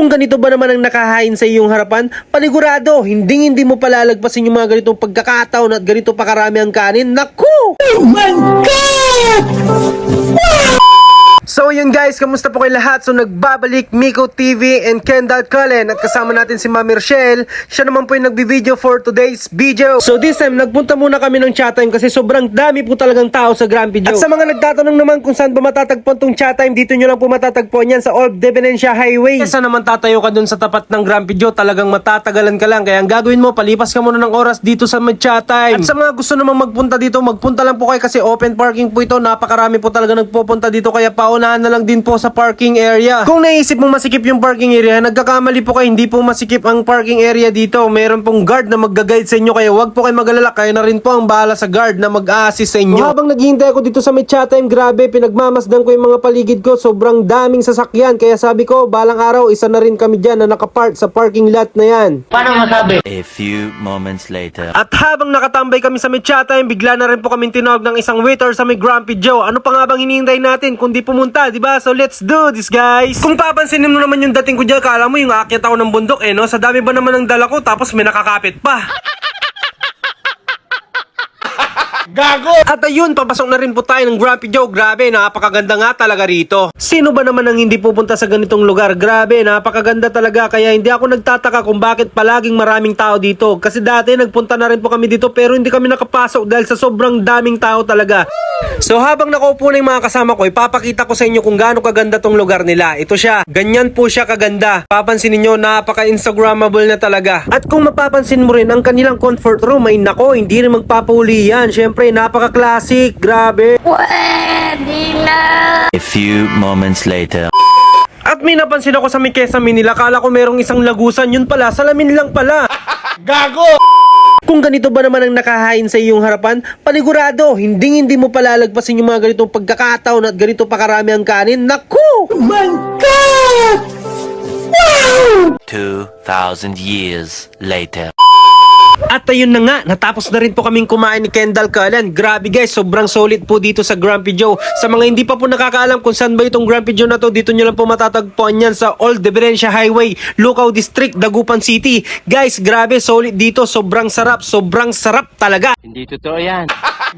Kung ganito ba naman ang nakahain sa iyong harapan, panigurado, hindi mo palalagpasin yung mga ganitong pagkakataon at ganito pa karami ang kanin. Naku! Oh my God! So yun guys, kamusta po kayo lahat? So nagbabalik Miko TV and Kendall Cullen at kasama natin si Mami Rochelle. Siya naman po yung nagbi-video for today's video. So this time, nagpunta muna kami ng chat time kasi sobrang dami po talagang tao sa Grand Video. At sa mga nagtatanong naman kung saan ba matatagpuan tong chat time, dito nyo lang po matatagpuan yan sa Old Dependencia Highway. Kesa naman tatayo ka dun sa tapat ng Grand Video, talagang matatagalan ka lang. Kaya ang gagawin mo, palipas ka muna ng oras dito sa chat time. At sa mga gusto namang magpunta dito, magpunta lang po kayo kasi open parking po ito. Napakarami po talaga nagpupunta dito kaya paunahan na lang din po sa parking area. Kung naisip mo masikip yung parking area, nagkakamali po kayo, hindi po masikip ang parking area dito. Meron pong guard na magga-guide sa inyo kaya wag po kayo mag-alala, kayo na rin po ang bahala sa guard na mag-a-assist sa inyo. Habang naghihintay ako dito sa chat time, grabe, pinagmamasdan ko yung mga paligid ko, sobrang daming sasakyan kaya sabi ko, balang araw isa na rin kami dyan na nakapark sa parking lot na yan. Paano masabi? A few moments later. At habang nakatambay kami sa chat time, bigla na rin po kami tinawag ng isang waiter sa may Grumpy Joe. Ano pa nga bang hinihintay natin kundi pumunta, di ba? So let's do this, guys. Kung papansinin mo naman yung dating ko dyan, kala mo yung aakyat ako ng bundok no? Sa dami ba naman ng dala ko tapos may nakakapit pa. Gago! At ayun, papasok na rin po tayo ng Grumpy Joe. Grabe, napakaganda nga talaga rito. Sino ba naman ang hindi pupunta sa ganitong lugar? Grabe, napakaganda talaga. Kaya hindi ako nagtataka kung bakit palaging maraming tao dito. Kasi dati nagpunta na rin po kami dito pero hindi kami nakapasok dahil sa sobrang daming tao talaga. So habang nakaupo na yung mga kasama ko, ipapakita ko sa inyo kung gaano kaganda tong lugar nila. Ito siya, ganyan po siya kaganda. Papansin niyo, napaka-instagrammable na talaga. At kung mapapansin mo rin, ang kanilang comfort room ay nako, hindi rin magpapahuli yan. Syempre, napaka-classic, grabe. Pwede na! A few moments later. At may napansin ako sa may kesame nila, kala ko merong isang lagusan, yun pala, salamin lang pala. Gago! Kung ganito ba naman ang nakahain sa iyong harapan, panigurado, hindi mo palalagpasin yung mga ganitong pagkakataon at ganito pa karami ang kanin. Naku! Oh my God! Wow! 2,000 years later. At ayun na nga, natapos na rin po kaming kumain ni Kendall Cullen. Grabe guys, sobrang solid po dito sa Grumpy Joe. Sa mga hindi pa po nakakaalam kung saan ba itong Grumpy Joe na to, dito nyo lang po matatagpuan yan sa Old Dependencia Highway, Lucao District, Dagupan City. Guys, grabe, solid dito, sobrang sarap talaga. Hindi totoo yan.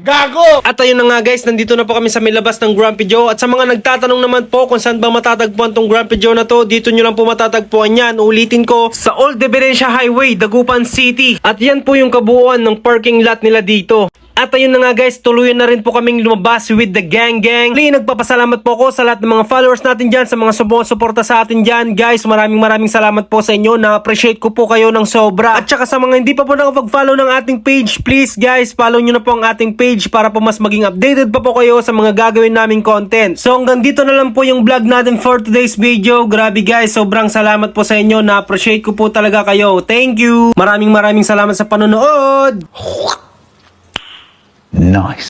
Gago! At ayun na nga guys, nandito na po kami sa may labas ng Grumpy Joe. At sa mga nagtatanong naman po kung saan ba matatagpuan tong Grumpy Joe na to, dito nyo lang po matatagpuan yan. Ulitin ko, sa Old Dependencia Highway, Dagupan City. At yan po yung kabuuan ng parking lot nila dito. At ayun na nga guys, tuluyan na rin po kaming lumabas with the gang. Nagpapasalamat po ako sa lahat ng mga followers natin dyan, sa mga sumusuporta sa atin dyan. Guys, maraming salamat po sa inyo. Na-appreciate ko po kayo ng sobra. At saka sa mga hindi pa po nakapag-follow ng ating page, please guys, follow nyo na po ang ating page para po mas maging updated pa po kayo sa mga gagawin naming content. So hanggang dito na lang po yung vlog natin for today's video. Grabe guys, sobrang salamat po sa inyo. Na-appreciate ko po talaga kayo. Thank you. Maraming salamat sa panonood. Nice.